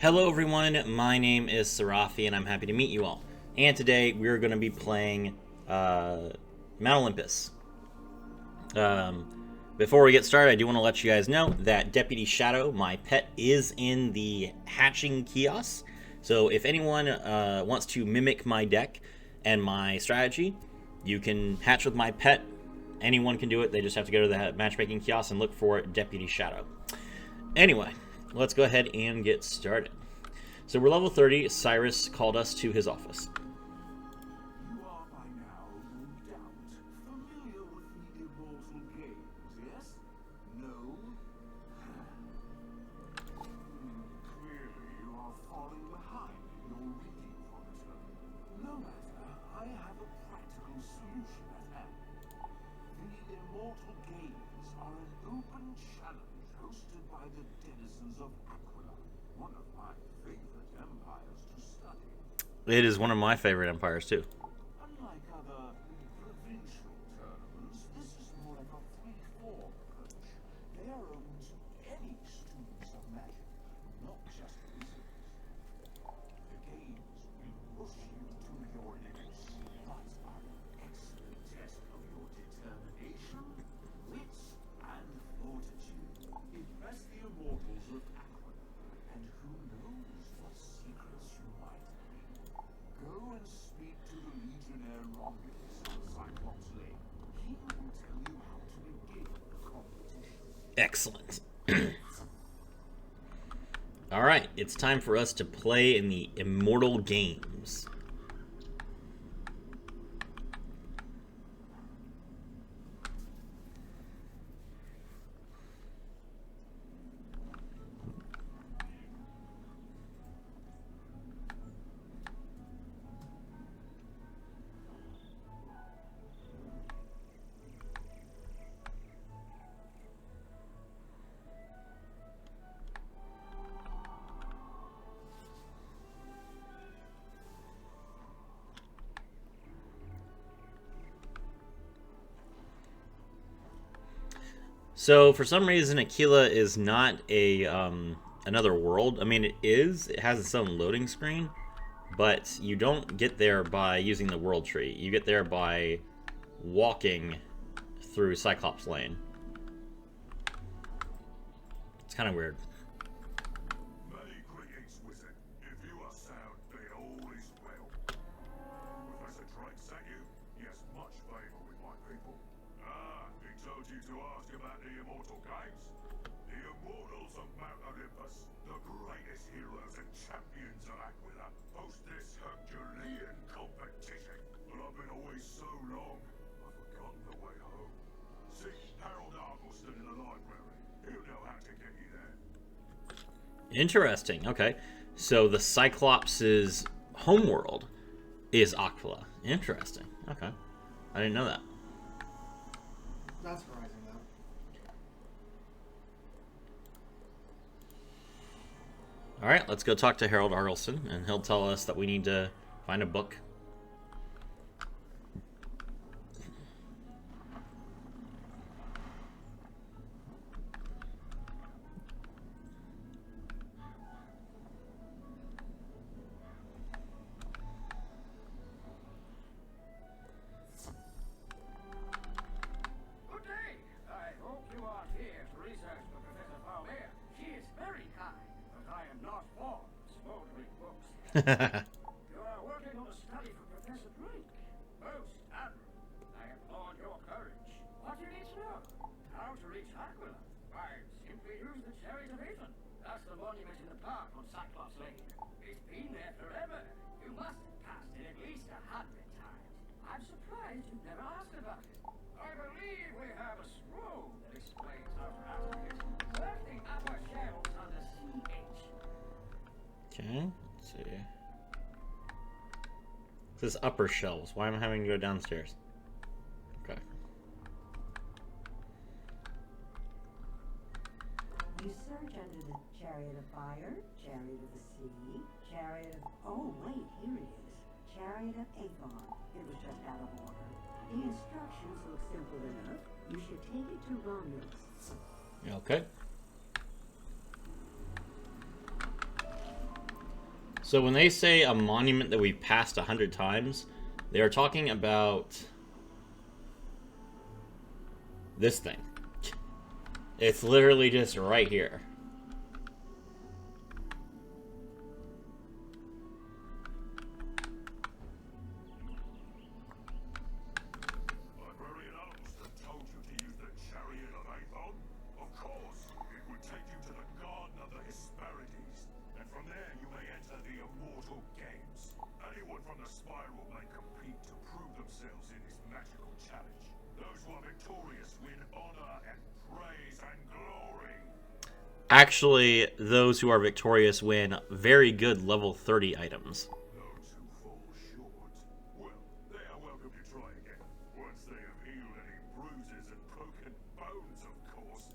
Hello everyone, my name is Sarafi and I'm happy to meet you all. And today we're going to be playing Mount Olympus. Before we get started, I do want to let you guys know that Deputy Shadow, my pet, is in the hatching kiosk. So if anyone wants to mimic my deck and my strategy, you can hatch with my pet. Anyone can do it, they just have to go to the matchmaking kiosk and look for Deputy Shadow. Anyway, let's go ahead and get started. So we're level 30. Cyrus called us to his office. You are by now, no doubt, familiar with the Immortal games, yes? No? Clearly you are falling behind in your reading for the term. No matter, I have a practical solution at hand. The Immortal games are an open challenge hosted by the denizens of Aquila, one of my favorite empires to study. It is one of my favorite empires too. Unlike other provincial tournaments, this is more like a free-form approach. They are open to any students of magic, not just wizards. The games will push you to your limits, but are an excellent test of your determination, wits, and fortitude. Impress the immortals of Aquila, and who knows what secrets you might glean. Go and speak to the Legionnaire Romulus on Cyclops Lane. He will tell you how to begin the competition. Excellent. Alright, it's time for us to play in the Immortal games. So for some reason, Aquila is not a another world. I mean, it is. It has its own loading screen, but you don't get there by using the world tree. You get there by walking through Cyclops Lane. It's kind of weird. Many greetings, wizard. If you are sound, then all is well. Professor Drake sent you? He has much favor with my people. He told you to ask about the Immortal games? The Immortals of Mount Olympus, the greatest heroes and champions of Aquila, host this Herculean competition. But I've been away so long, I've forgotten the way home. See, Harold Argylston in the library. He'll know how to get you there. Interesting. Okay, so the Cyclops' homeworld is Aquila. Interesting. Okay, I didn't know that. Not surprising, though. All right, let's go talk to Harold Argylston, and he'll tell us that we need to find a book. Good day. I hope you are here to research for Professor Palmer. She is very kind, but I am not for smoldering books. You are working on a study for Professor Drake. Most admirable. I applaud your courage. What do you need to know? How to reach Aquila? Why, simply use the Chariot of Aethon. That's the monument in the park on Cyclops Lane. It's been there forever. You must have passed it at least 100 times. I'm surprised you've never asked about it. I believe we have a scroll that explains how to ask it. Search the upper shelves under CH. Okay, let's see. This is upper shelves. Why am I having to go downstairs? Okay. You search under the Chariot of Fire, Chariot of the Sea, Chariot of... Oh, wait, here it is. Chariot of Aethon. It was just out of order. The instructions look simple enough. You should take it to Romulus. Okay. So when they say a monument that we've passed 100 times, they are talking about this thing. It's literally just right here. Librarian Alston told you to use the Chariot of Avon? Of course, it would take you to the Garden of the Hesperides, and from there you may enter the Immortal Games. Anyone from the Spiral may compete to prove themselves in this magical challenge. Those who are victorious win honor and praise and glory. Actually, those who are victorious win very good level 30 items. Those who fall short, well, they are welcome to try again. Once they have healed any bruises and broken bones, of course.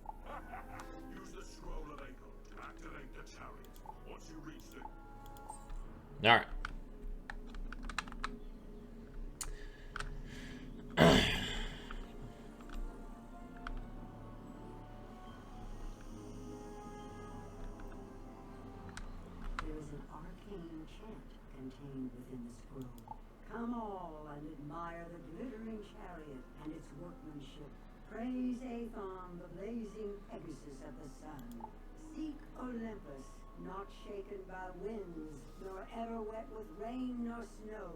Use the Scroll of Aegon to activate the chariot. Once you reach the... Alright. There is an arcane chant contained within the scroll. Come all and admire the glittering chariot and its workmanship. Praise Aethon, the blazing Pegasus of the sun. Seek Olympus, not shaken by winds, nor ever wet with rain nor snow.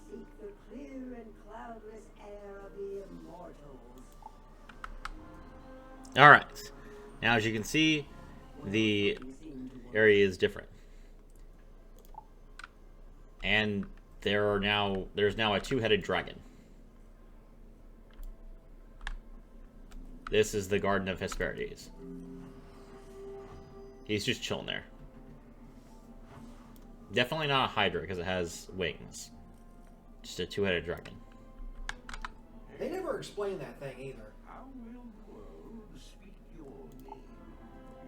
Seek the clear and cloudless air of the Immortals. Alright. Now, as you can see, the area is different. And there's now a two-headed dragon. This is the Garden of Hesperides. He's just chilling there. Definitely not a Hydra because it has wings. Just a two-headed dragon. They never explained that thing either. How will the world speak your name?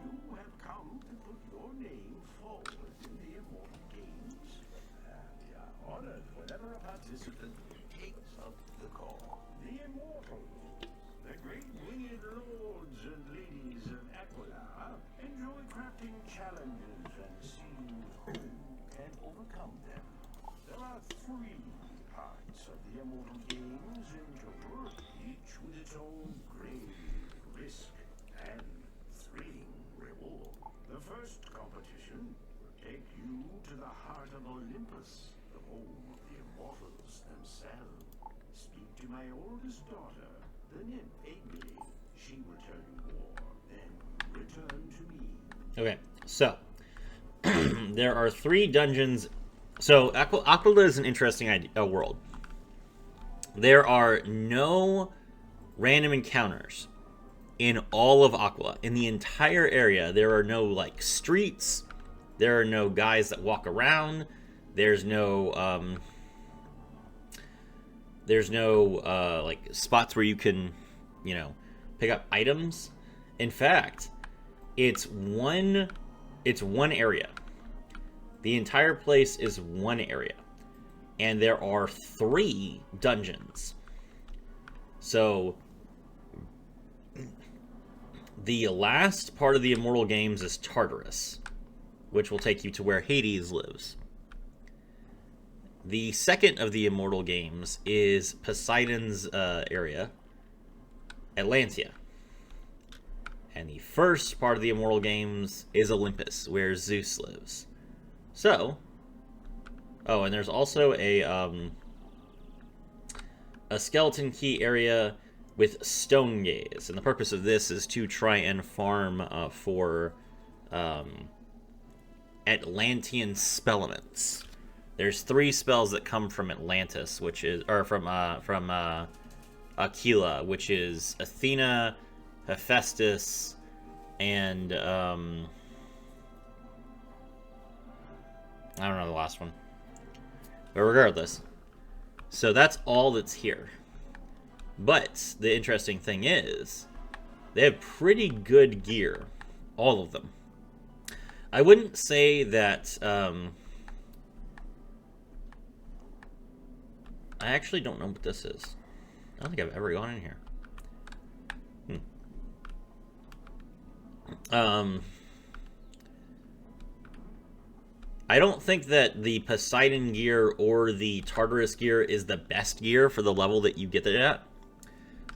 You have come to put your name forward in the Immortal Games. We are honored whenever a participant takes up the call. The Immortals, the great winged lords and ladies of Aquila, enjoy crafting challenges and seeing who can overcome them. There are 3 parts of the Immortal Games in total, each with its own grave, risk, and thrilling reward. The first competition will take you to the heart of Olympus, the home of the Immortals themselves. Speak to my oldest daughter, the nymph Aegli. She will tell you more, then return to me. Okay, so there are 3 dungeons. So Aquila is an interesting world. There are no random encounters in all of Aquila. In the entire area, there are no like streets. There are no guys that walk around. There's no like spots where you can, you know, pick up items. In fact, it's one area. The entire place is one area. And there are 3 dungeons. So the last part of the Immortal Games is Tartarus, which will take you to where Hades lives. The second of the Immortal Games is Poseidon's area, Atlantia. And the first part of the Immortal Games is Olympus, where Zeus lives. So, oh, and there's also a skeleton key area with stone gaze, and the purpose of this is to try and farm for Atlantean spellements. There's 3 spells that come from Atlantis, which is from Aquila, which is Athena, Hephaestus, and I don't know the last one. But regardless, so that's all that's here. But the interesting thing is, they have pretty good gear, all of them. I wouldn't say that. I actually don't know what this is. I don't think I've ever gone in here. I don't think that the Poseidon gear or the Tartarus gear is the best gear for the level that you get it at.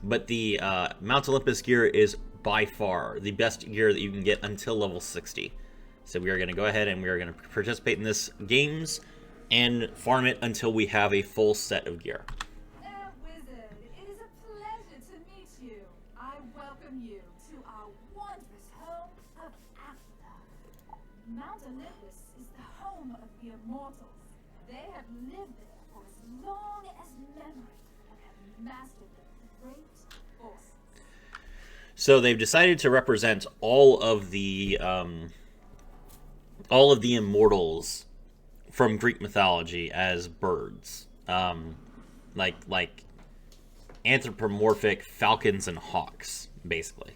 But the Mount Olympus gear is by far the best gear that you can get until level 60. So we are going to go ahead and we are going to participate in this games and farm it until we have a full set of gear. Wizard, it is a pleasure to meet you. I welcome you to our wondrous home of Aphrodite. Mount Olympus is the home of the Immortals. They have lived there for as long as memory and have mastered the great forces. So they've decided to represent all of the immortals from Greek mythology as birds, like anthropomorphic falcons and hawks, basically.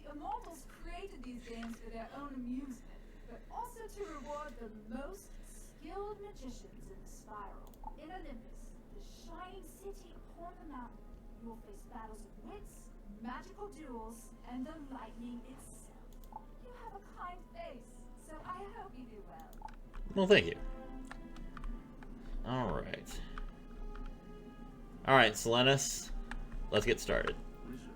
The Immortals created these games for their own amusement, but also to reward the most skilled magicians in the spiral. In Olympus, the shining city upon the mountain, you will face battles of wits, magical duels, and the lightning itself. You have a kind face, so I hope you do well. Well, thank you. All right, Selenus, let's get started. Wizard,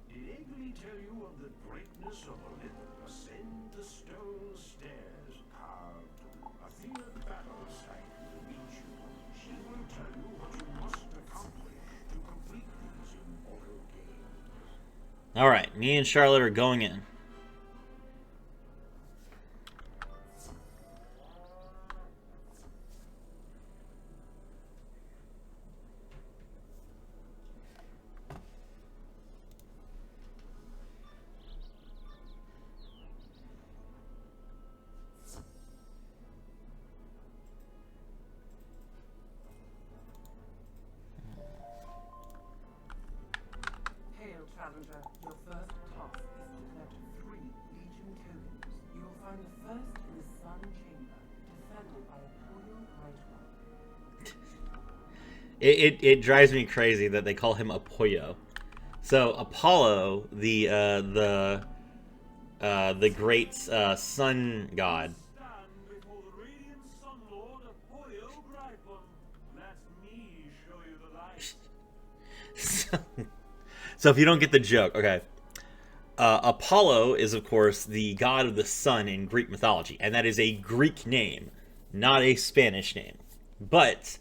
did anybody tell you of the greatness of Olympus? Ascend the stone stairs carved. Athena battle site will meet you. She will tell you what you must accomplish to complete these immortal games. All right, me and Charlotte are going in. Hail, Challenger. Your first task is to collect 3 Legion tokens. You will find the first in the Sun Chamber, defended by a Puyo Great One. It drives me crazy that they call him Apoyo. So Apollo, the great sun god. Stand before the radiant Sun Lord Apollo Gripon. Let me show you the light. So if you don't get the joke, okay. Apollo is, of course, the god of the sun in Greek mythology, and that is a Greek name, not a Spanish name. But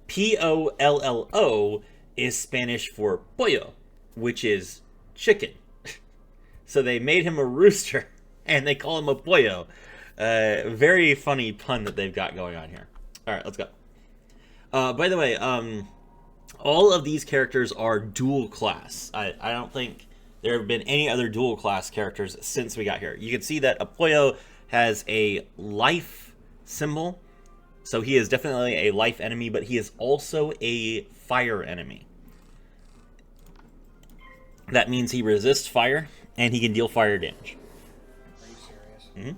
Pollo is Spanish for pollo, which is chicken. So they made him a rooster, and they call him a pollo. Very funny pun that they've got going on here. All right, let's go. By the way, all of these characters are dual class. I don't think there have been any other dual class characters since we got here. You can see that Apoyo has a life symbol, so he is definitely a life enemy, but he is also a fire enemy. That means he resists fire, and he can deal fire damage. Are you serious?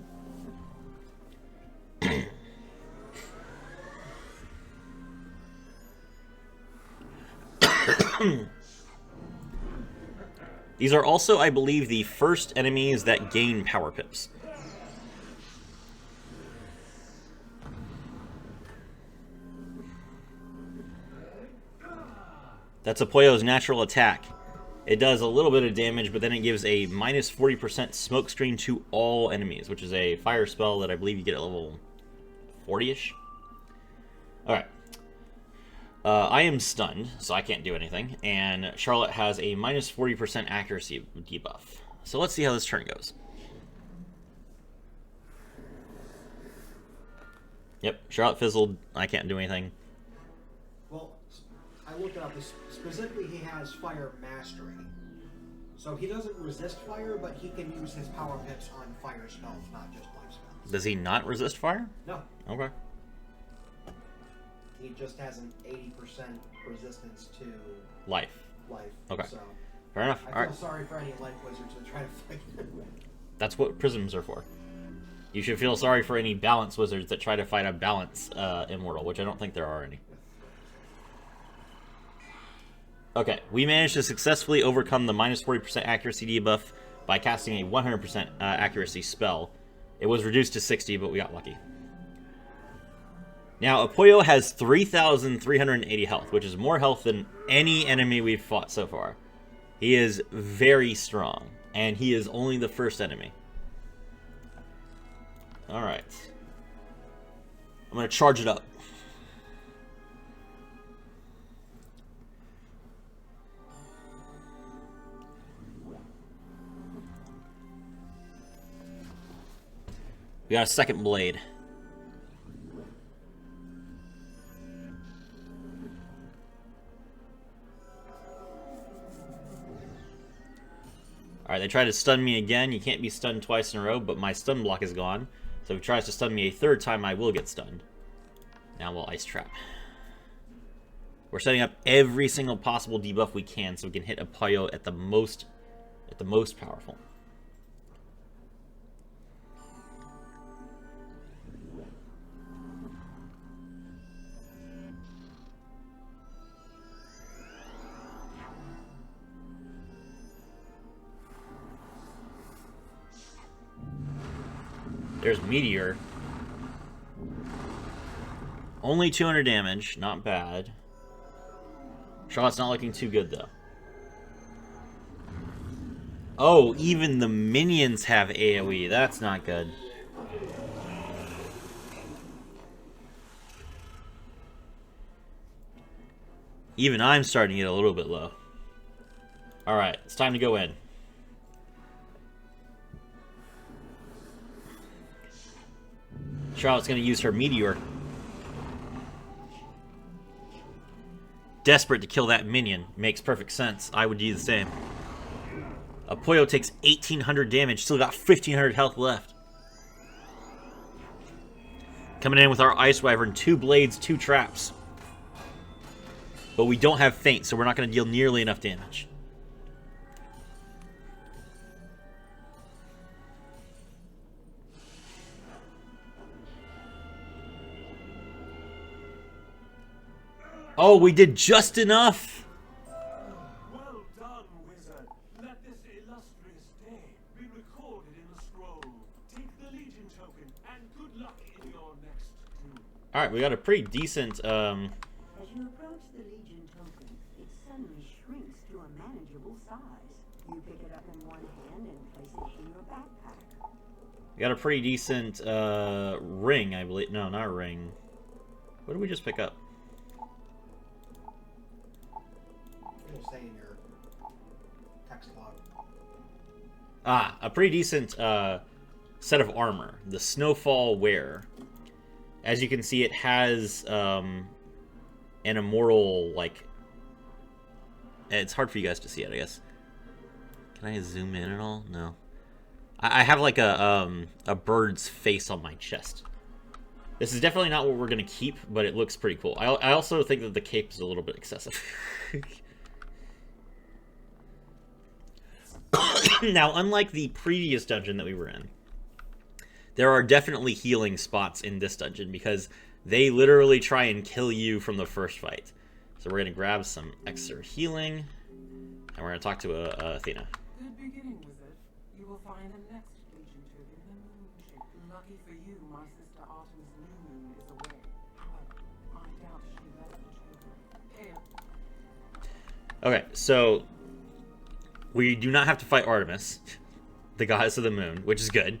These are also, I believe, the first enemies that gain power pips. That's Apoyo's natural attack. It does a little bit of damage, but then it gives a minus 40% smoke screen to all enemies, which is a fire spell that I believe you get at level 40-ish. Alright. I am stunned, so I can't do anything, and Charlotte has a minus 40% accuracy debuff. So let's see how this turn goes. Yep, Charlotte fizzled. I can't do anything. Well, I looked it up. Specifically, he has fire mastery. So he doesn't resist fire, but he can use his power pips on fire spells, not just life spells. Does he not resist fire? No, Okay. he just has an 80% resistance to Life. life. Okay. So Fair enough. I feel Alright. sorry for any life wizards that try to fight him. That's what prisms are for. You should feel sorry for any balance wizards that try to fight a balance immortal, which I don't think there are any. Okay, we managed to successfully overcome the minus 40% accuracy debuff by casting a 100% accuracy spell. It was reduced to 60, but we got lucky. Now, Apoyo has 3,380 health, which is more health than any enemy we've fought so far. He is very strong, and he is only the first enemy. Alright. I'm going to charge it up. We got a second blade. Alright, they tried to stun me again. You can't be stunned twice in a row, but my stun block is gone. So if he tries to stun me a third time, I will get stunned. Now we'll ice trap. We're setting up every single possible debuff we can so we can hit Apoyo at the most powerful. There's Meteor. Only 200 damage, not bad. Charlotte's not looking too good, though. Oh, even the minions have AoE. That's not good. Even I'm starting to get a little bit low. Alright, it's time to go in. Charlotte's going to use her Meteor. Desperate to kill that minion. Makes perfect sense. I would do the same. Apoyo takes 1,800 damage. Still got 1,500 health left. Coming in with our Ice Wyvern. 2 blades, 2 traps. But we don't have Feint, so we're not going to deal nearly enough damage. Oh, we did just enough. Well done, wizard. Let this illustrious day be recorded in the scroll. Take the Legion token, and good luck in your next doom. Alright, we got a pretty decent, As you approach the Legion token, it suddenly shrinks to a manageable size. You pick it up in one hand and place it in your backpack. we got a pretty decent, ring, I believe. No, not a ring. What did we just pick up? It'll say in your text log. Ah, a pretty decent set of armor. The Snowfall Wear. As you can see, it has an immortal, like... It's hard for you guys to see it, I guess. Can I zoom in at all? No. I have like a bird's face on my chest. This is definitely not what we're going to keep, but it looks pretty cool. I also think that the cape is a little bit excessive. Now, unlike the previous dungeon that we were in, there are definitely healing spots in this dungeon because they literally try and kill you from the first fight. So we're going to grab some extra healing, and we're going to talk to Athena. Good beginning, wizard. You will find the next Legion token in the moon shape. Lucky for you, my sister Artemis' new moon is away. However, I doubt she left the token. Here. Okay, so we do not have to fight Artemis, the goddess of the moon, which is good,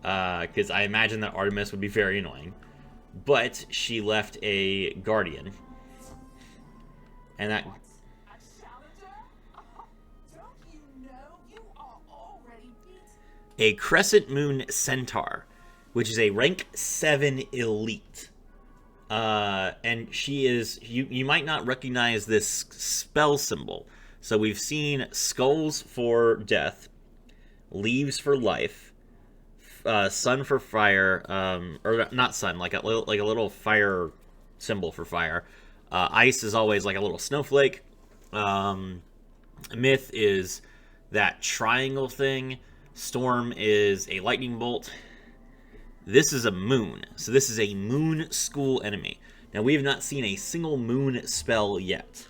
because I imagine that Artemis would be very annoying. But she left a guardian, and that... A challenger? Don't you know you are already beaten? A Crescent Moon Centaur, which is a rank 7 elite. And she is... You might not recognize this spell symbol. So we've seen skulls for death, leaves for life, sun for fire, or not sun, like a little fire symbol for fire. Ice is always like a little snowflake. Myth is that triangle thing. Storm is a lightning bolt. This is a moon, so this is a moon school enemy. Now we have not seen a single moon spell yet,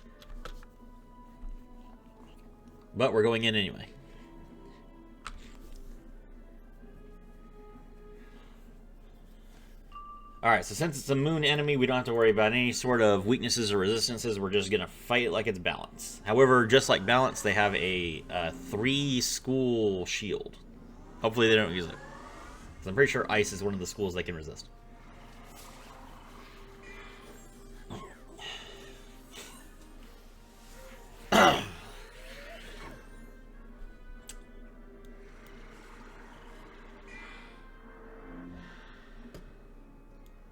but we're going in anyway. Alright, so since it's a moon enemy, we don't have to worry about any sort of weaknesses or resistances. We're just going to fight it like it's balanced. However, just like balance, they have a 3-school shield. Hopefully they don't use it. 'Cause I'm pretty sure ice is one of the schools they can resist.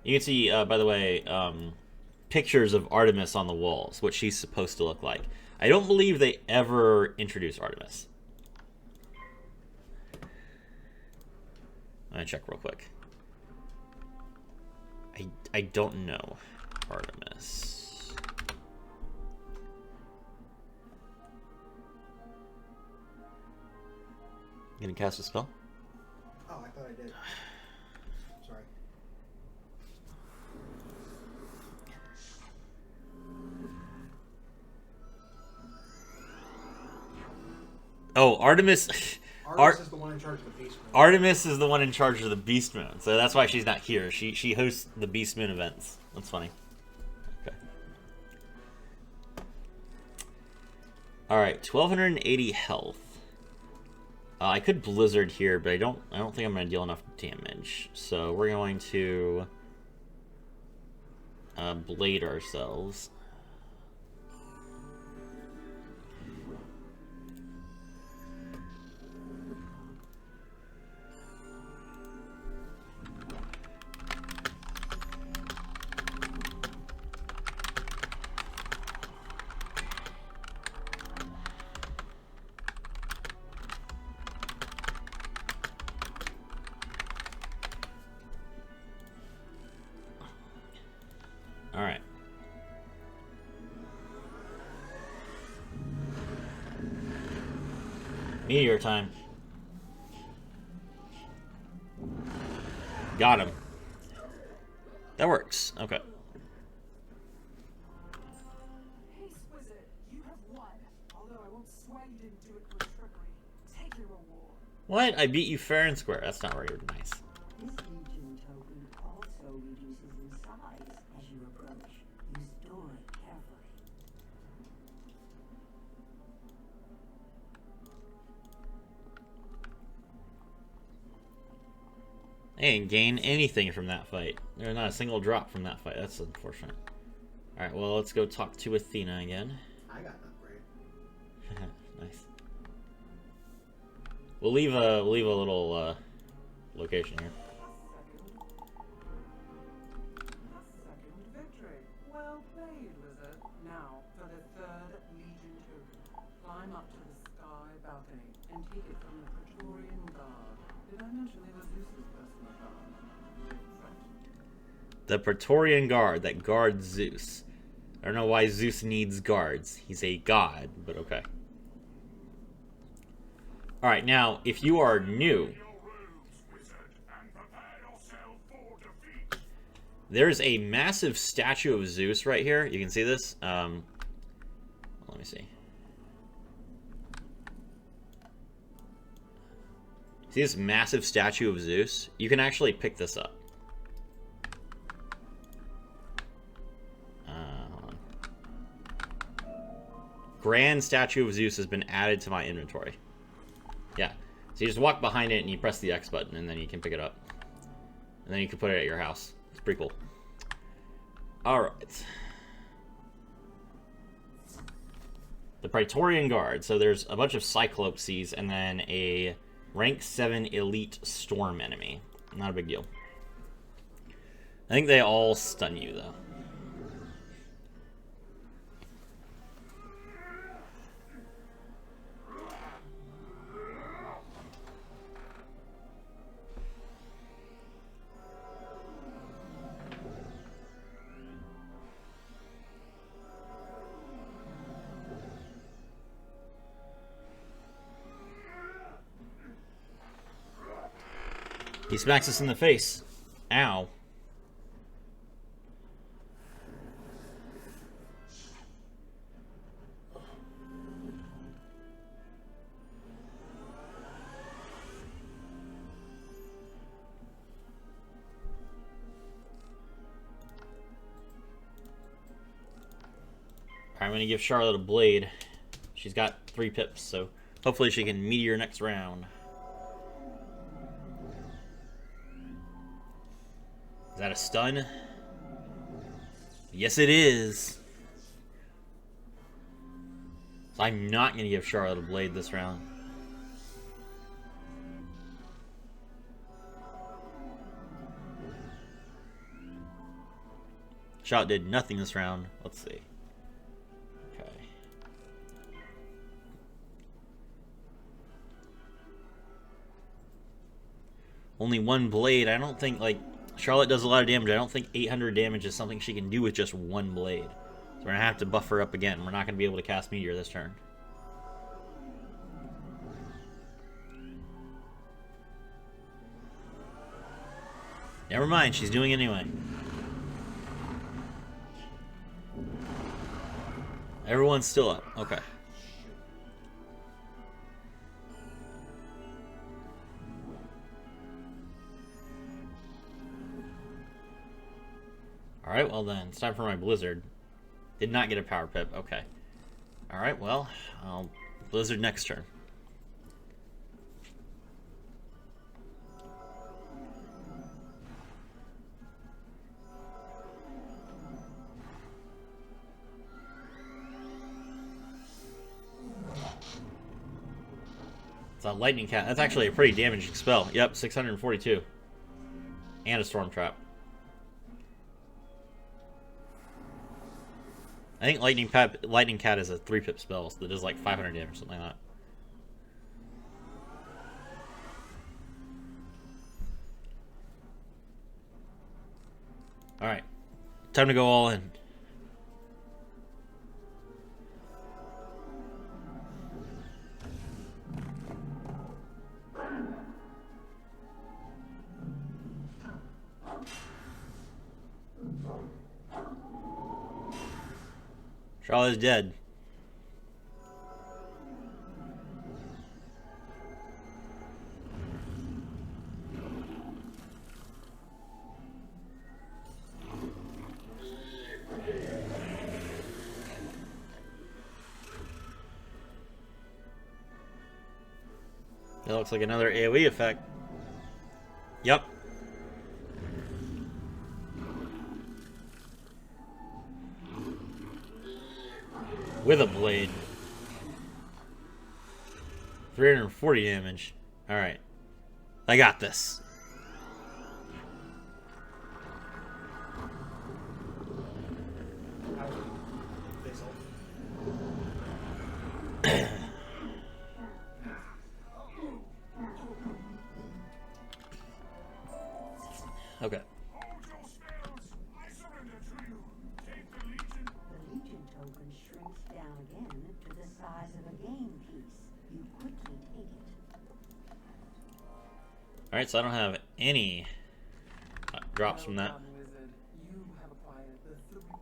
You can see, by the way, pictures of Artemis on the walls, what she's supposed to look like. I don't believe they ever introduced Artemis. I'm gonna check real quick. I don't know Artemis. You gonna cast a spell? Oh, I thought I did. Sorry. Oh, Artemis. Artemis is the one in charge of the Beast Moon. Artemis is the one in charge of the Beast Moon, so that's why she's not here. She hosts the Beast Moon events. That's funny. Okay. All right, 1280 health. I could Blizzard here, but I don't think I'm gonna deal enough damage. So we're going to blade ourselves. Alright. Meteor time. Got him. That works. Okay. Peace, Wizard. You have won. Although I won't swear you didn't do it for trickery. Take your reward. What? I beat you fair and square. That's not very nice. This Legion token also reduces in size as you approach. You store it carefully. I didn't gain anything from that fight. There's not a single drop from that fight. That's unfortunate. Alright, well, let's go talk to Athena again. I got an upgrade. Nice. We'll leave a little location here. Second victory. Well played, Wizard. Now, for the third Legion token. Climb up to the sky balcony and take it from the Praetorian Guard. Did I mention they were Zeus's personal guard? Right. The Praetorian Guard that guards Zeus. I don't know why Zeus needs guards. He's a god, but okay. Alright, now, if you are new, there's a massive statue of Zeus right here. You can see this. Let me see. See this massive statue of Zeus? You can actually pick this up. Hold on. Grand statue of Zeus has been added to my inventory. Yeah. So you just walk behind it and you press the X button and then you can pick it up. And then you can put it at your house. It's pretty cool. Alright. The Praetorian Guard. So there's a bunch of Cyclopses and then a rank 7 elite storm enemy. Not a big deal. I think they all stun you though. He smacks us in the face. Ow. I'm going to give Charlotte a blade. She's got 3 pips, so hopefully she can meteor next round. Is that a stun? Yes, it is. So I'm not going to give Charlotte a blade this round. Charlotte did nothing this round. Let's see. Okay. Only 1 blade. I don't think, like, Charlotte does a lot of damage. I don't think 800 damage is something she can do with just 1 blade. So we're going to have to buff her up again. We're not going to be able to cast Meteor this turn. Never mind, she's doing it anyway. Everyone's still up. Okay. Alright, well then, it's time for my Blizzard. Did not get a power pip. Okay. Alright, well, I'll Blizzard next turn. It's a lightning cat. That's actually a pretty damaging spell. Yep, 642. And a storm trap. I think lightning cat is a 3-pip spell, so that does like 500 damage, something like that. Alright. Time to go all in. Charlotte's dead. That looks like another AoE effect. Yep. With a blade. 340 damage. Alright. I got this. Okay. Alright, so I don't have any drops from that. Wizard. You have acquired the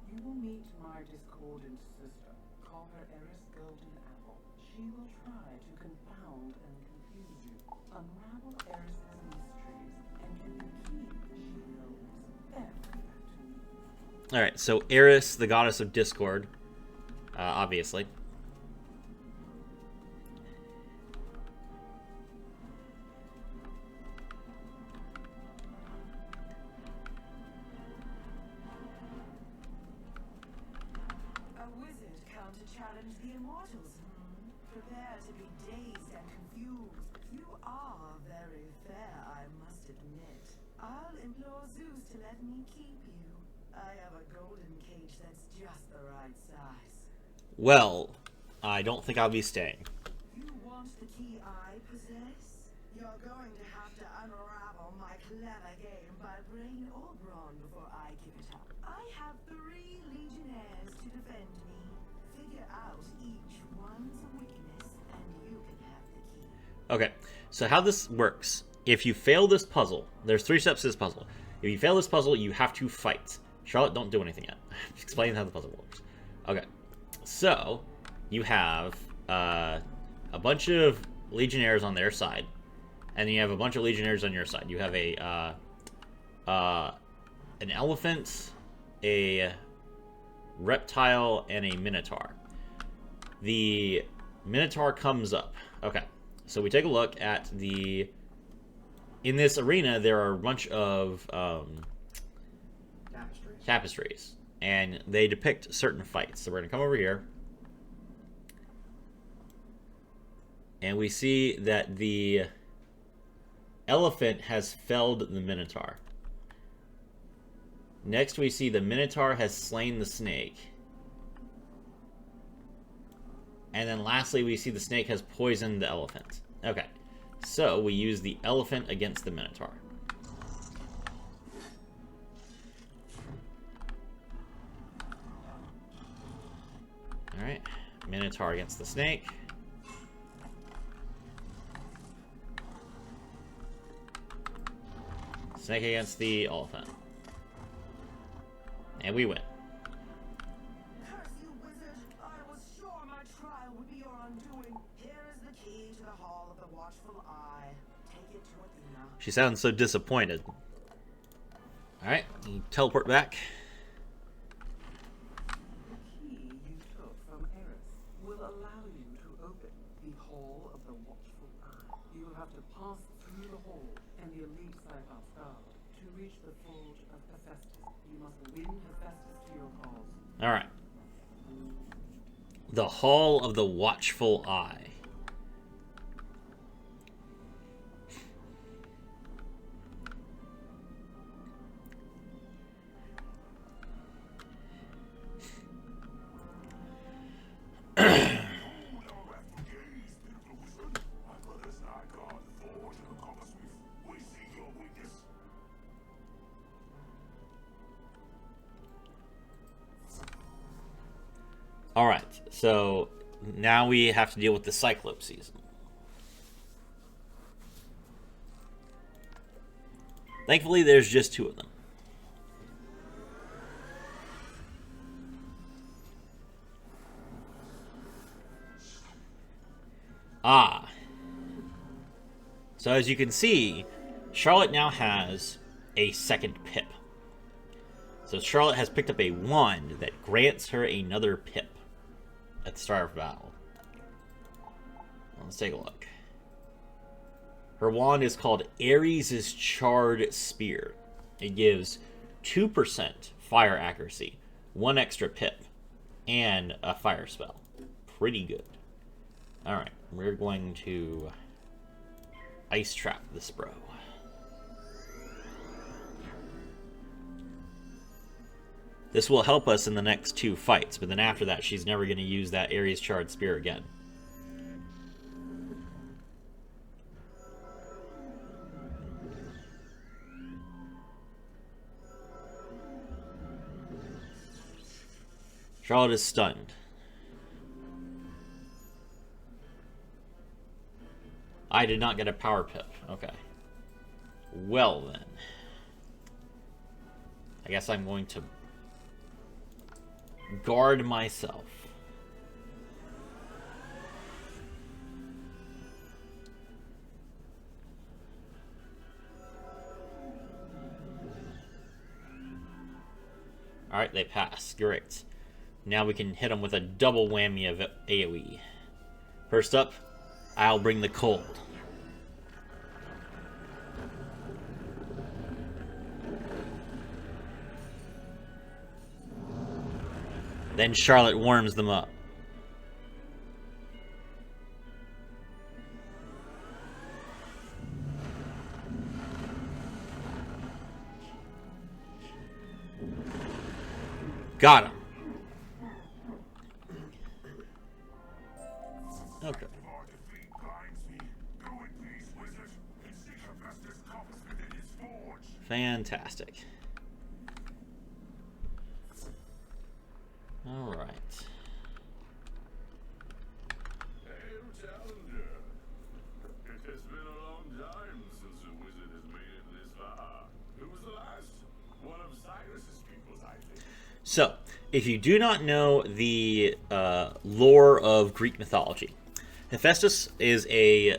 you will meet my discordant sister. Call her Eris Golden Apple. She will try to confound and confuse you. Unravel Eris's mysteries, and you can keep she knows everything to me. Alright, so Eris, the goddess of discord, obviously. Challenge the Immortals. Prepare to be dazed and confused. You are very fair, I must admit. I'll implore Zeus to let me keep you. I have a golden cage that's just the right size. Well, I don't think I'll be staying. You want the key I possess? You're going to have to unravel my clever game by brain or brawn before I give it up. I have 3 legionnaires to defend me. Figure out each one's weakness, and you can have the key. Okay, so how this works, if you fail this puzzle, there's 3 steps to this puzzle. If you fail this puzzle, you have to fight. Charlotte, don't do anything yet. Explain how the puzzle works. Okay, so you have a bunch of legionnaires on their side, and then you have a bunch of legionnaires on your side. You have an elephant, a reptile, and a minotaur. The minotaur comes up. Okay, so we take a look at the... In this arena, there are a bunch of tapestries, and they depict certain fights. So we're going to come over here, and we see that the elephant has felled the minotaur. Next, we see the minotaur has slain the snake. And then lastly, we see the snake has poisoned the elephant. Okay, so we use the elephant against the minotaur. Alright, minotaur against the snake. Snake against the elephant. And we win. Curse you, wizard! I was sure my trial would be your undoing. Here is the key to the Hall of the Watchful Eye. Take it to Athena. She sounds so disappointed. Alright, you teleport back. The key you took from Eris will allow you to open the Hall of the Watchful Eye. You will have to pass through the hall and the elite Cypher's guard to reach the Forge of Hephaestus. You must win Hephaestus to your cause. Alright. The Hall of the Watchful Eye. Alright, so now we have to deal with the Cyclope season. Thankfully, there's just 2 of them. Ah. So as you can see, Charlotte now has a second pip. So Charlotte has picked up a wand that grants her another pip at the start of battle. Let's take a look. Her wand is called Ares' Charred Spear. It gives 2% fire accuracy, 1 extra pip, and a fire spell. Pretty good. Alright, we're going to ice trap this bro. This will help us in the next 2 fights, but then after that, she's never going to use that Ares Charred Spear again. Charlotte is stunned. I did not get a power pip. Okay. Well then. I guess I'm going to guard myself. Alright, they pass. Great. Now we can hit them with a double whammy of AoE. First up, I'll bring the cold. Then Charlotte warms them up. Got him. Okay. Fantastic. All right. Hail, Challenger. It has been a long time since a wizard has made it this far. Who was the last? One of Cyrus's peoples, I think. So, if you do not know the lore of Greek mythology, Hephaestus is a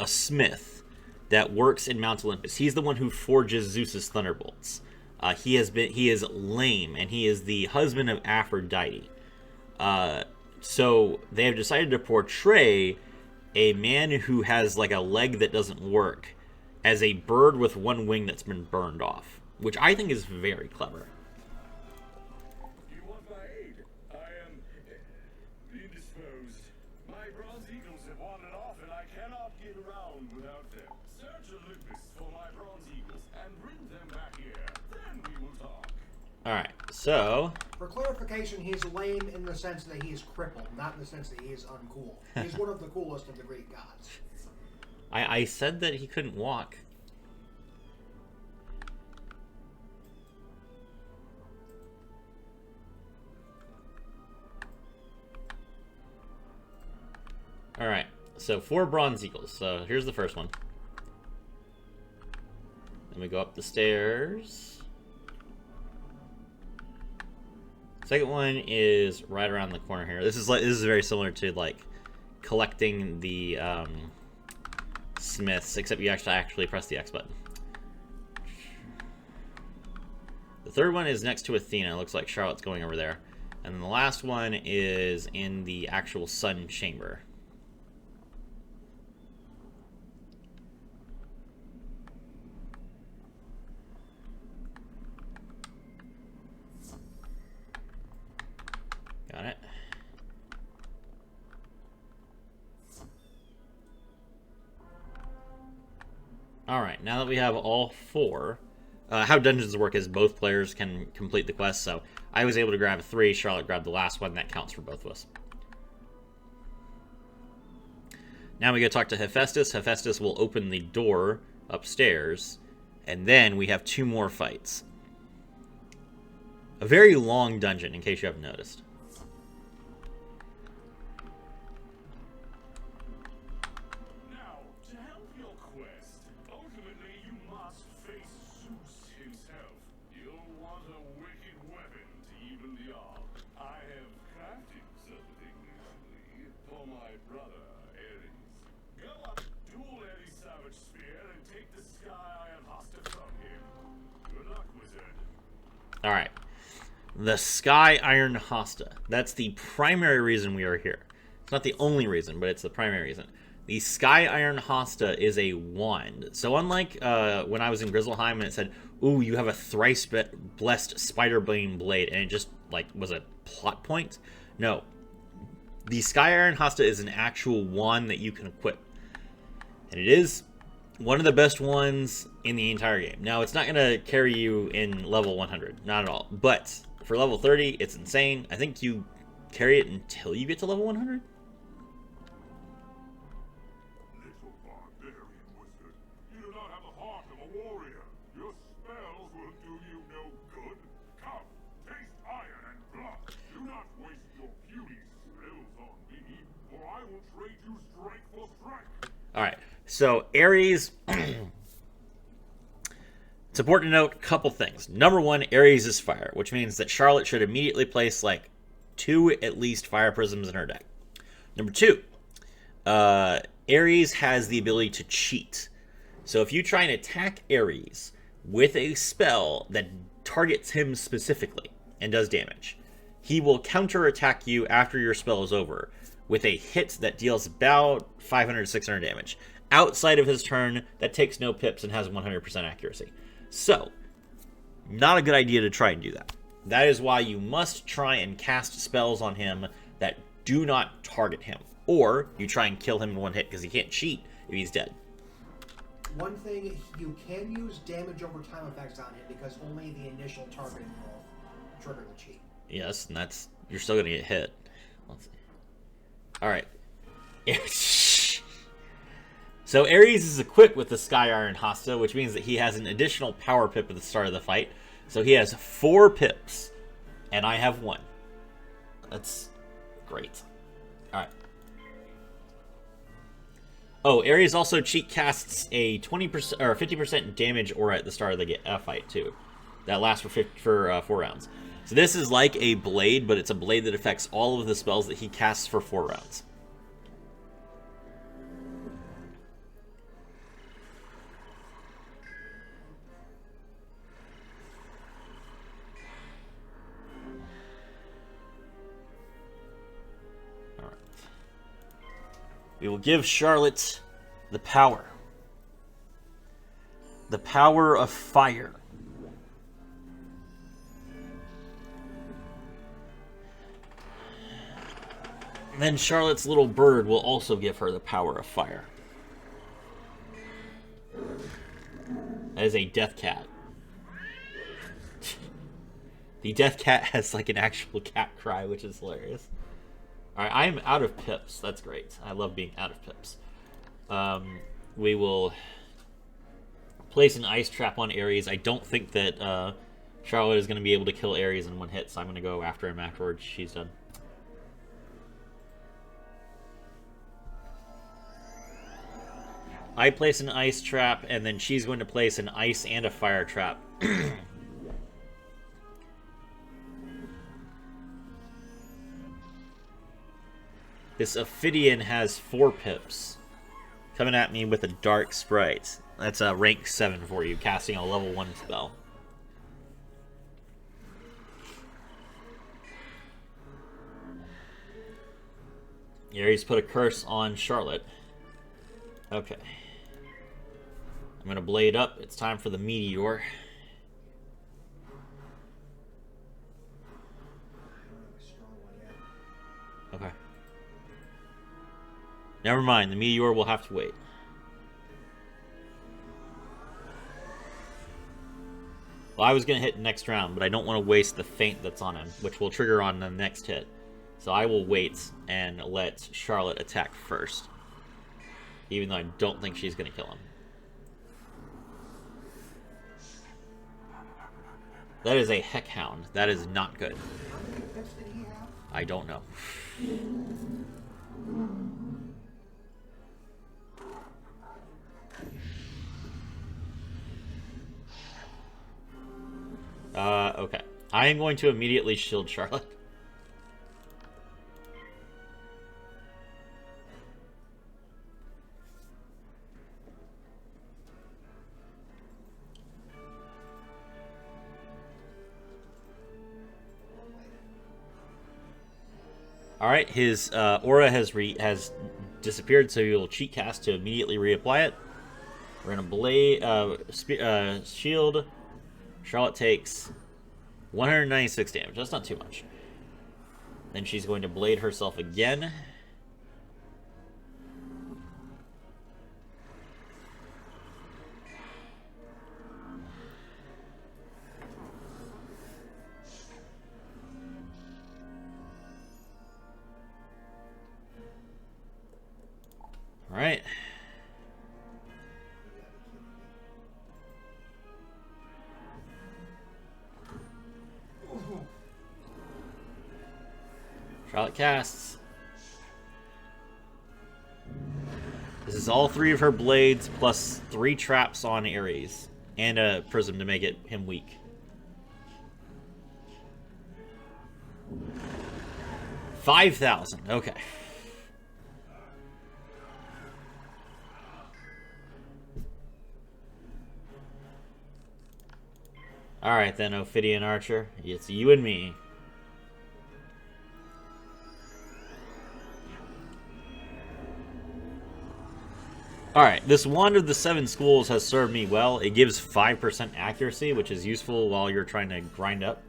smith that works in Mount Olympus. He's the one who forges Zeus's thunderbolts. He is lame, and he is the husband of Aphrodite. So they have decided to portray a man who has like a leg that doesn't work as a bird with one wing that's been burned off, which I think is very clever. You want my aid? I am indisposed. My bronze eagles have wandered off, and I cannot get around without them. Search Olympus for my bronze eagles and bring them back here. Then we will talk. All right, so For clarification, he's lame in the sense that he is crippled, not in the sense that he is uncool. He's one of the coolest of the Greek gods. I said that he couldn't walk. All right, so 4 bronze eagles. So here's the first one. Then we go up the stairs. Second one is right around the corner here. This is very similar to like collecting the smiths, except you actually press the X button. The third one is next to Athena. It looks like Charlotte's going over there. And then the last one is in the actual sun chamber. Got it. Alright, now that we have all 4, how dungeons work is both players can complete the quest, so I was able to grab 3, Charlotte grabbed the last one, that counts for both of us. Now we go talk to Hephaestus. Hephaestus will open the door upstairs, and then we have 2 more fights. A very long dungeon, in case you haven't noticed. Now, to help your quest, ultimately you must face Zeus himself. You'll want a wicked weapon to even the odds. I have crafted something recently for my brother, Ares. Go up, duel Ares' savage spear, and take the sky iron hostage from him. Good luck, wizard. Alright. The Sky Iron Hosta. That's the primary reason we are here. It's not the only reason, but it's the primary reason. The Sky Iron Hosta is a wand. So unlike when I was in Grizzleheim and it said, ooh, you have a thrice blessed Spiderbane blade, and it just like was a plot point. No. The Sky Iron Hosta is an actual wand that you can equip. And it is one of the best ones in the entire game. Now, it's not going to carry you in level 100. Not at all. But for level 30, it's insane. I think you carry it until you get to level 100. Little barbarian wizard, you do not have the heart of a warrior. Your spells will do you no good. Come, taste iron and blood. Do not waste your puny spells on me, or I will trade you strength for strength. Alright, so Ares... It's important to note a couple things. Number 1, Ares is fire, which means that Charlotte should immediately place like 2 at least fire prisms in her deck. Number 2, Ares has the ability to cheat. So if you try and attack Ares with a spell that targets him specifically and does damage, he will counterattack you after your spell is over with a hit that deals about 500 to 600 damage. Outside of his turn, that takes no pips and has 100% accuracy. So, not a good idea to try and do that. That is why you must try and cast spells on him that do not target him. Or you try and kill him in one hit because he can't cheat if he's dead. One thing, you can use damage over time effects on him because only the initial targeting will trigger the cheat. Yes, and that's... you're still going to get hit. Let's see. Alright. So Ares is equipped with the Sky Iron Hosta, which means that he has an additional power pip at the start of the fight. So he has 4 pips, and I have 1. That's great. Alright. Oh, Ares also cheat casts a 20% or 50% damage aura at the start of the fight too. That lasts for 4 rounds. So this is like a blade, but it's a blade that affects all of the spells that he casts for 4 rounds. We will give Charlotte the power. The power of fire. And then Charlotte's little bird will also give her the power of fire. That is a death cat. The death cat has like an actual cat cry, which is hilarious. Alright, I am out of pips. That's great. I love being out of pips. We will place an ice trap on Ares. I don't think that Charlotte is going to be able to kill Ares in one hit, so I'm going to go after him afterwards. She's done. I place an ice trap, and then she's going to place an ice and a fire trap. This Ophidian has 4 pips. Coming at me with a Dark Sprite. That's a rank 7 for you, casting a level 1 spell. Ares put a curse on Charlotte. Okay. I'm going to blade up. It's time for the meteor. Okay. Never mind. The meteor will have to wait. Well, I was going to hit next round, but I don't want to waste the feint that's on him, which will trigger on the next hit. So I will wait and let Charlotte attack first. Even though I don't think she's going to kill him. That is a Heckhound. That is not good. I don't know. Okay. I am going to immediately shield Charlotte. Alright, his aura has disappeared, so you'll cheat cast to immediately reapply it. We're going to shield. Charlotte takes 196 damage. That's not too much. Then she's going to blade herself again. All right. Charlotte casts. This is all 3 of her blades plus 3 traps on Ares and a prism to make him weak. $5,000. Okay. Alright then, Ophidian Archer. It's you and me. Alright, this Wand of the 7 Schools has served me well. It gives 5% accuracy, which is useful while you're trying to grind up.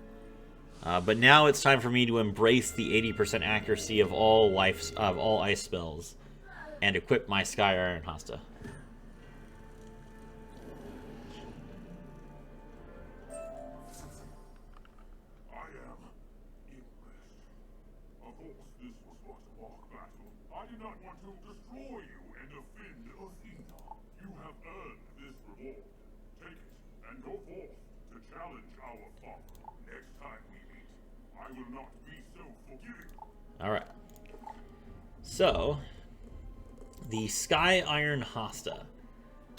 But now it's time for me to embrace the 80% accuracy of all ice spells and equip my Sky Iron Hasta. Alright. So, the Sky Iron Hasta.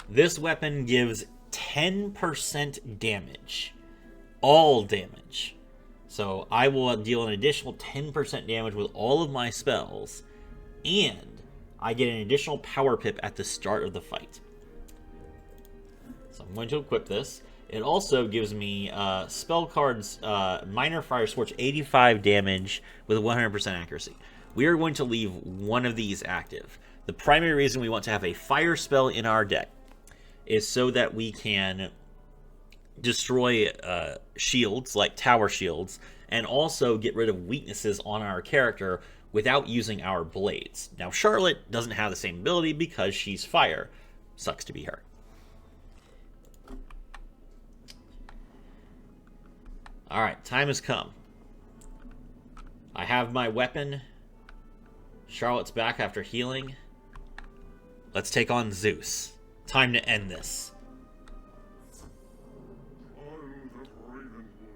This weapon gives 10% damage. All damage. So, I will deal an additional 10% damage with all of my spells. And I get an additional power pip at the start of the fight. So, I'm going to equip this. It also gives me spell cards, Minor Fire Scorch, 85 damage with 100% accuracy. We are going to leave one of these active. The primary reason we want to have a fire spell in our deck is so that we can destroy shields, like tower shields, and also get rid of weaknesses on our character without using our blades. Now, Charlotte doesn't have the same ability because she's fire. Sucks to be her. Alright, time has come. I have my weapon. Charlotte's back after healing. Let's take on Zeus. Time to end this. Child of Ravenwood,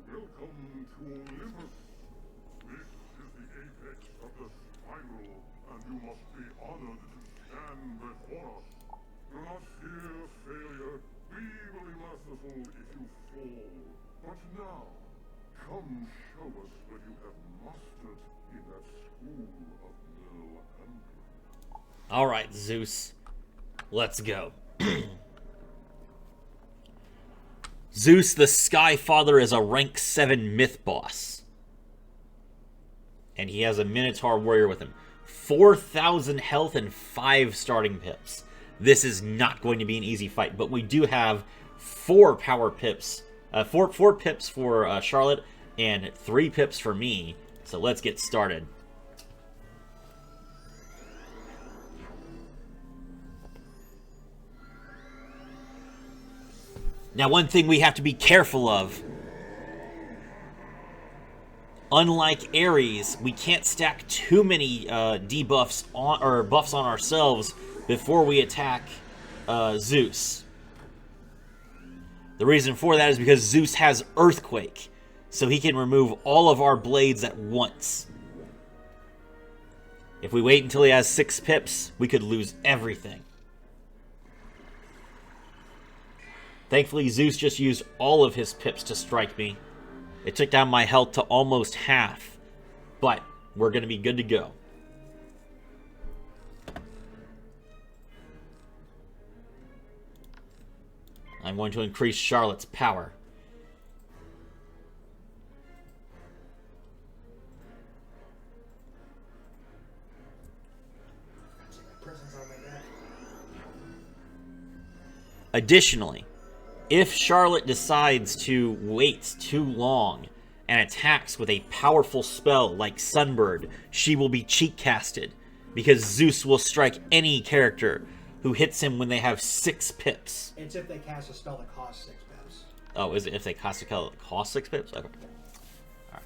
welcome to Olympus. This is the apex of the spiral, and you must be honored to stand before us. Do not fear failure. We will be merciful if you fall. But now, come show us what you have mastered in that school of no handling. Alright, Zeus. Let's go. Zeus the Sky Father is a rank 7 myth boss. And he has a Minotaur warrior with him. 4,000 health and 5 starting pips. This is not going to be an easy fight, but we do have 4 power pips. 4 pips for Charlotte and 3 pips for me. So let's get started. Now, one thing we have to be careful of. Unlike Ares, we can't stack too many debuffs on or buffs on ourselves before we attack Zeus. The reason for that is because Zeus has Earthquake, so he can remove all of our blades at once. If we wait until he has 6 pips, we could lose everything. Thankfully, Zeus just used all of his pips to strike me. It took down my health to almost half, but we're going to be good to go. I'm going to increase Charlotte's power. Additionally, if Charlotte decides to wait too long and attacks with a powerful spell like Sunbird, she will be cheat casted because Zeus will strike any character who hits him when they have 6 pips. It's if they cast a spell that costs 6 pips. Oh, is it if they cast a spell that costs 6 pips? Okay. Alright.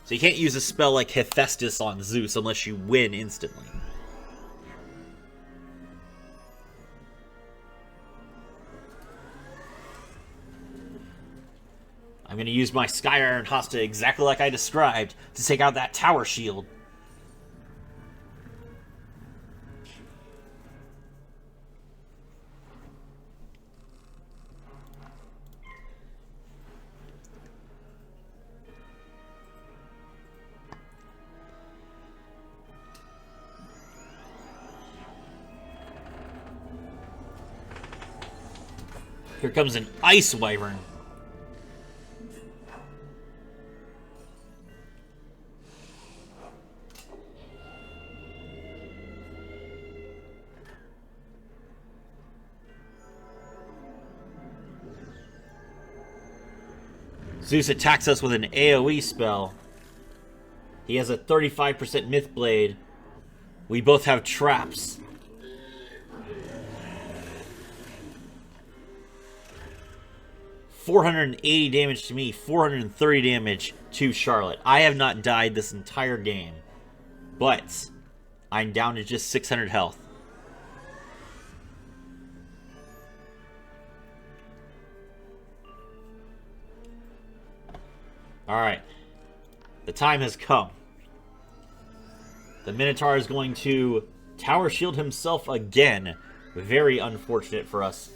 So you can't use a spell like Hephaestus on Zeus unless you win instantly. I'm going to use my Sky Iron Hosta exactly like I described to take out that tower shield. Here comes an Ice Wyvern. Zeus attacks us with an AoE spell. He has a 35% Myth Blade. We both have traps. $480 damage to me, 430 damage to Charlotte. I have not died this entire game, but I'm down to just 600 health. Alright. The time has come. The Minotaur is going to tower shield himself again. Very unfortunate for us.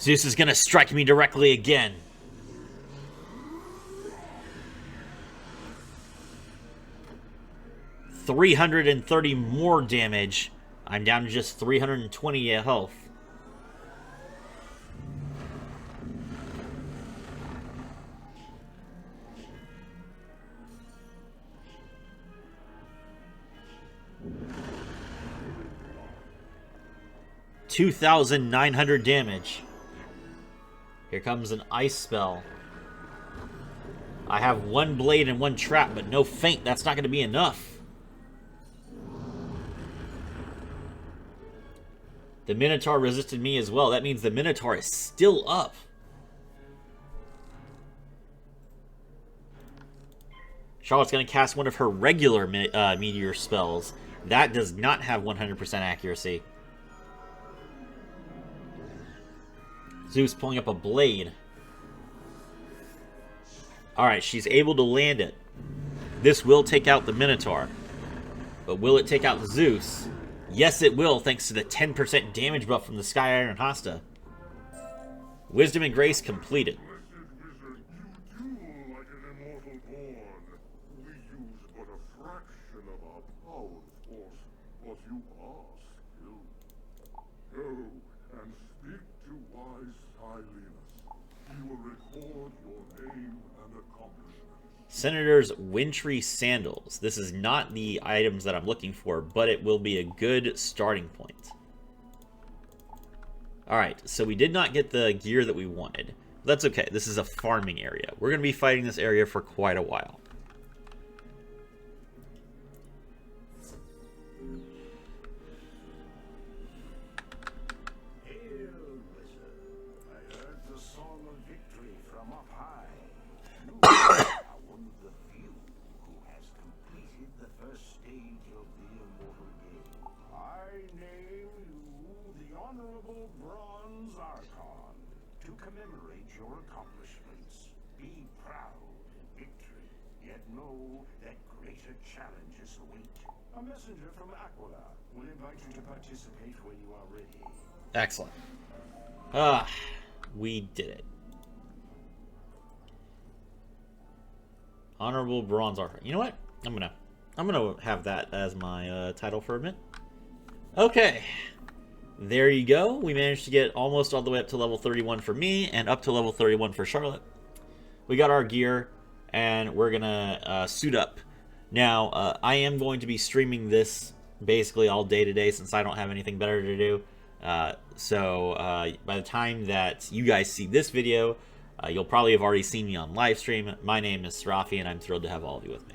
Zeus is going to strike me directly again. $330 more damage. I'm down to just 320 health. 2,900 damage. Here comes an ice spell. I have one blade and one trap, but no feint. That's not going to be enough. The Minotaur resisted me as well. That means the Minotaur is still up. Charlotte's going to cast one of her regular meteor spells. That does not have 100% accuracy. Zeus pulling up a blade. Alright, she's able to land it. This will take out the Minotaur. But will it take out Zeus? Yes, it will, thanks to the 10% damage buff from the Sky Iron Hasta. Wisdom and Grace completed. Blessed wizard, you duel like an immortal born. We use but a fraction of our power, of course, but you are skilled. Go and speak to wise Silenus. He will record your name and accomplishments. Senator's Wintry Sandals. This is not the items that I'm looking for, but it will be a good starting point. Alright, so we did not get the gear that we wanted. That's okay. This is a farming area. We're going to be fighting this area for quite a while. Hail, wizard. I heard the song of victory from up high. You are one of the few who has completed the first stage of the Immortal game. I name you the Honorable Bronze Archon to commemorate your accomplishments. Be proud in victory, yet know that greater challenges await. A messenger from Aquila will invite you to participate when you are ready. Excellent. We did it. Honorable Bronze Archer. You know what? I'm gonna have that as my title for a minute. Okay. There you go. We managed to get almost all the way up to level 31 for me and up to level 31 for Charlotte. We got our gear and we're gonna suit up. Now, I am going to be streaming this basically all day today since I don't have anything better to do. So by the time that you guys see this video, you'll probably have already seen me on live stream. My name is Serafi, and I'm thrilled to have all of you with me.